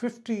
50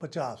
50।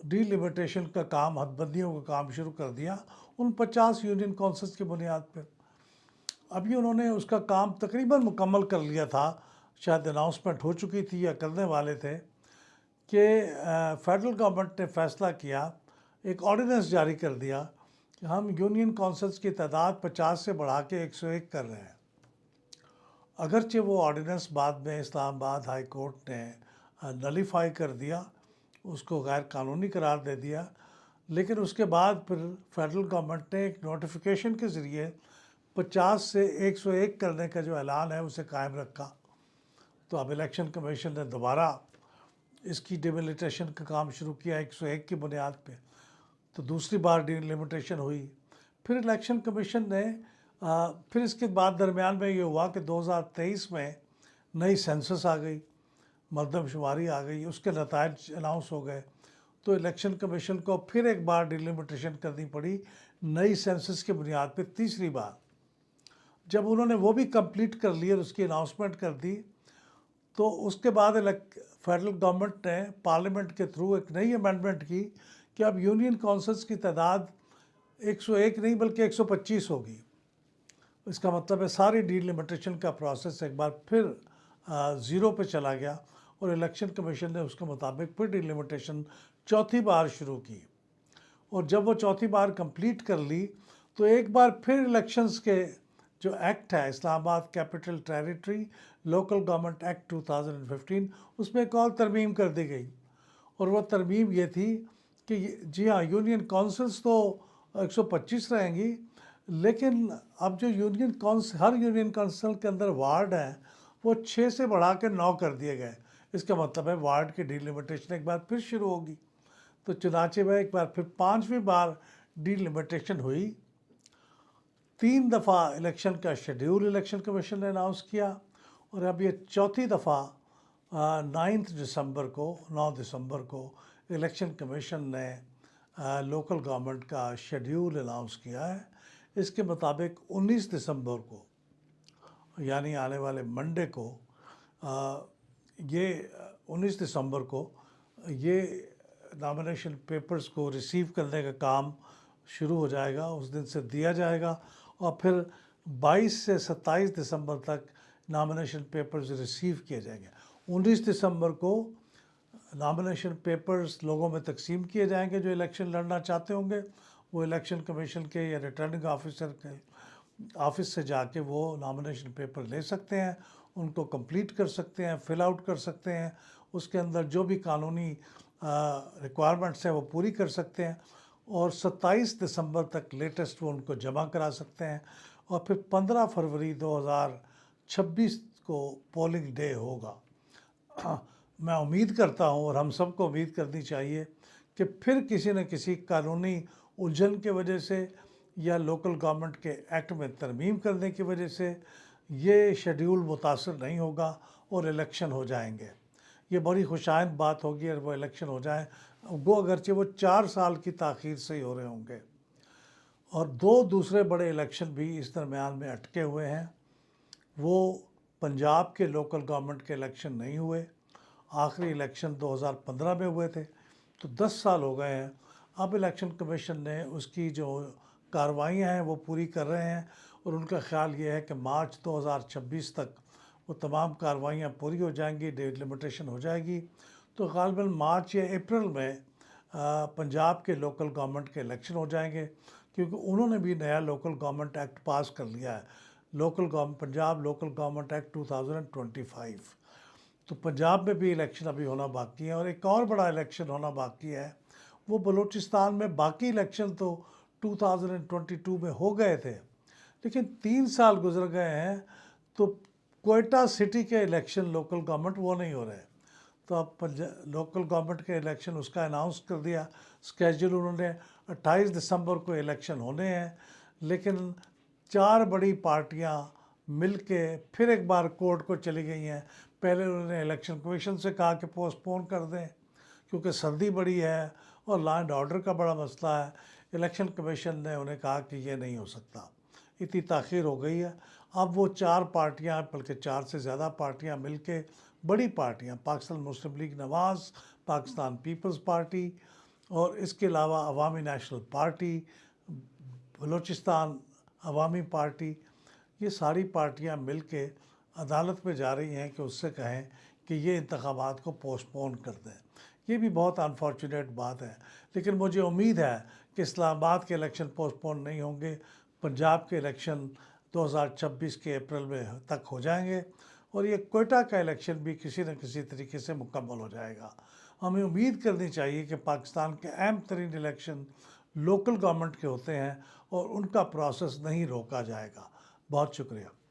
D limitation کا کام، حد بندیوں کا کام شروع کر دیا ان 50 یونین کونسلز کی بنیاد پہ۔ ابھی انہوں نے اس کا کام تقریباً مکمل کر لیا تھا، شاید اناؤنسمنٹ ہو چکی تھی یا کرنے والے تھے، کہ فیڈرل گورنمنٹ نے فیصلہ کیا، ایک آرڈیننس جاری کر دیا کہ ہم یونین کونسلز کی تعداد 50 سے بڑھا کے 101 کر رہے ہیں۔ اگرچہ وہ آرڈیننس بعد میں اسلام آباد ہائی کورٹ نے نلیفائی کر دیا، اس کو غیر قانونی قرار دے دیا، لیکن اس کے بعد پھر فیڈرل گورنمنٹ نے ایک نوٹیفیکیشن کے ذریعے 50 سے 101 کرنے کا جو اعلان ہے اسے قائم رکھا۔ تو اب الیکشن کمیشن نے دوبارہ اس کی ڈیلیمیٹیشن کا کام شروع کیا 101 کی بنیاد پہ، تو دوسری بار ڈیلیمیٹیشن ہوئی۔ پھر الیکشن کمیشن نے پھر اس کے بعد درمیان میں یہ ہوا کہ 2023 میں نئی سینسس آ گئی، مردم شماری آ گئی، اس کے نتائج اناؤنس ہو گئے، تو الیکشن کمیشن کو پھر ایک بار ڈیلیمیٹیشن کرنی پڑی نئی سینسس کی بنیاد پہ، تیسری بار۔ جب انہوں نے وہ بھی کمپلیٹ کر لی اور اس کی اناؤنسمنٹ کر دی، تو اس کے بعد فیڈرل گورنمنٹ نے پارلیمنٹ کے تھرو ایک نئی امینڈمنٹ کی کہ اب یونین کونسلز کی تعداد 101 نہیں بلکہ 125 ہوگی۔ اس کا مطلب ہے ساری ڈی لمیٹیشن کا پروسیس ایک بار پھر زیرو پہ چلا گیا، اور الیکشن کمیشن نے اس کے مطابق پھر ڈی لمیٹیشن چوتھی بار شروع کی۔ اور جب وہ چوتھی بار کمپلیٹ کر لی تو ایک بار پھر الیکشنز کے جو ایکٹ ہے، اسلام آباد capital territory local government act 2015، اس میں ایک اور ترمیم کر دی گئی، اور وہ ترمیم یہ تھی کہ جی ہاں، یونین کونسلز تو 125 رہیں گی، لیکن اب جو ہر یونین کونسل کے اندر وارڈ ہیں وہ 6 سے بڑھا کے 9 کر دیے گئے۔ اس کا مطلب ہے وارڈ کی ڈی لمیٹیشن ایک بار پھر شروع ہوگی۔ تو چنانچہ میں ایک بار پھر 5ویں بار ڈی لمیٹیشن ہوئی۔ 3 دفعہ الیکشن کا شیڈیول الیکشن کمیشن نے اناؤنس کیا، اور اب یہ چوتھی دفعہ 9 دسمبر کو الیکشن کمیشن نے لوکل گورنمنٹ کا شیڈیول اناؤنس کیا ہے۔ اس کے مطابق 19 دسمبر کو، یعنی آنے والے منڈے کو، یہ 19 دسمبر کو یہ نامینیشن پیپرز کو ریسیو کرنے کا کام شروع ہو جائے گا، اس دن سے دیا جائے گا، اور پھر 22 سے 27 دسمبر تک نامینیشن پیپرز ریسیو کیے جائیں گے۔ 19 دسمبر کو نامینیشن پیپرز لوگوں میں تقسیم کیے جائیں گے جو الیکشن لڑنا چاہتے ہوں گے، وہ الیکشن کمیشن کے یا ریٹرننگ آفیسر کے آفس سے جا کے وہ نامینیشن پیپر لے سکتے ہیں، ان کو کمپلیٹ کر سکتے ہیں، فل آؤٹ کر سکتے ہیں، اس کے اندر جو بھی قانونی ریکوائرمنٹس ہیں وہ پوری کر سکتے ہیں، اور 27 دسمبر تک لیٹسٹ وہ ان کو جمع کرا سکتے ہیں، اور پھر 15 فروری 2026 کو پولنگ ڈے ہوگا۔ میں امید کرتا ہوں، اور ہم سب کو امید کرنی چاہیے، کہ پھر کسی نہ کسی قانونی الجھن کی وجہ سے یا لوکل گورنمنٹ کے ایکٹ میں ترمیم کرنے کی وجہ سے یہ شیڈیول متاثر نہیں ہوگا اور الیکشن ہو جائیں گے۔ یہ بڑی خوشائند بات ہوگی اور وہ الیکشن ہو جائیں، وہ اگرچہ وہ 4 سال کی تاخیر سے ہی ہو رہے ہوں گے۔ اور 2 دوسرے بڑے الیکشن بھی اس درمیان میں اٹکے ہوئے ہیں۔ وہ پنجاب کے لوکل گورنمنٹ کے الیکشن نہیں ہوئے، آخری الیکشن 2015 میں ہوئے تھے، تو 10 سال ہو گئے ہیں۔ اب الیکشن کمیشن نے اس کی جو کارروائیاں ہیں وہ پوری کر رہے ہیں، اور ان کا خیال یہ ہے کہ مارچ 2026 تک وہ تمام کارروائیاں پوری ہو جائیں گی، ڈیٹ لمیٹیشن ہو جائے گی، تو غالباً مارچ یا اپریل میں پنجاب کے لوکل گورنمنٹ کے الیکشن ہو جائیں گے، کیونکہ انہوں نے بھی نیا لوکل گورنمنٹ ایکٹ پاس کر لیا ہے، پنجاب لوکل گورنمنٹ ایکٹ 2025۔ تو پنجاب میں بھی الیکشن ابھی ہونا باقی ہے، اور ایک اور بڑا الیکشن ہونا باقی ہے، وہ بلوچستان میں۔ باقی الیکشن تو 2022 میں ہو گئے تھے، لیکن 3 سال گزر گئے ہیں، تو کوئٹہ سٹی کے الیکشن لوکل گورنمنٹ وہ نہیں ہو رہے۔ تو اب لوکل گورنمنٹ کے الیکشن اس کا اناؤنس کر دیا اسکیجول انہوں نے، 28 دسمبر کو الیکشن ہونے ہیں، لیکن 4 بڑی پارٹیاں مل کے پھر ایک بار کورٹ کو چلی گئی ہیں۔ پہلے انہوں نے الیکشن کمیشن سے کہا کہ پوسٹ پون کر دیں کیونکہ سردی بڑی ہے اور لا اینڈ آرڈر کا بڑا مسئلہ ہے۔ الیکشن کمیشن نے انہیں کہا کہ یہ نہیں ہو سکتا، اتنی تاخیر ہو گئی ہے۔ اب وہ 4 پارٹیاں، بلکہ 4 سے زیادہ پارٹیاں مل کے، بڑی پارٹیاں، پاکستان مسلم لیگ نواز، پاکستان پیپلز پارٹی، اور اس کے علاوہ عوامی نیشنل پارٹی، بلوچستان عوامی پارٹی، یہ ساری پارٹیاں مل کے عدالت میں جا رہی ہیں کہ اس سے کہیں کہ یہ انتخابات کو پوسٹ پون کر دیں۔ یہ بھی بہت انفارچونیٹ بات ہے، لیکن مجھے امید ہے کہ اسلام آباد کے الیکشن پوسٹ پون نہیں ہوں گے، پنجاب کے الیکشن 2026 کے اپریل میں تک ہو جائیں گے، اور یہ کوئٹہ کا الیکشن بھی کسی نہ کسی طریقے سے مکمل ہو جائے گا۔ ہمیں امید کرنی چاہیے کہ پاکستان کے اہم ترین الیکشن لوکل گورنمنٹ کے ہوتے ہیں اور ان کا پروسیس نہیں روکا جائے گا۔ بہت شکریہ۔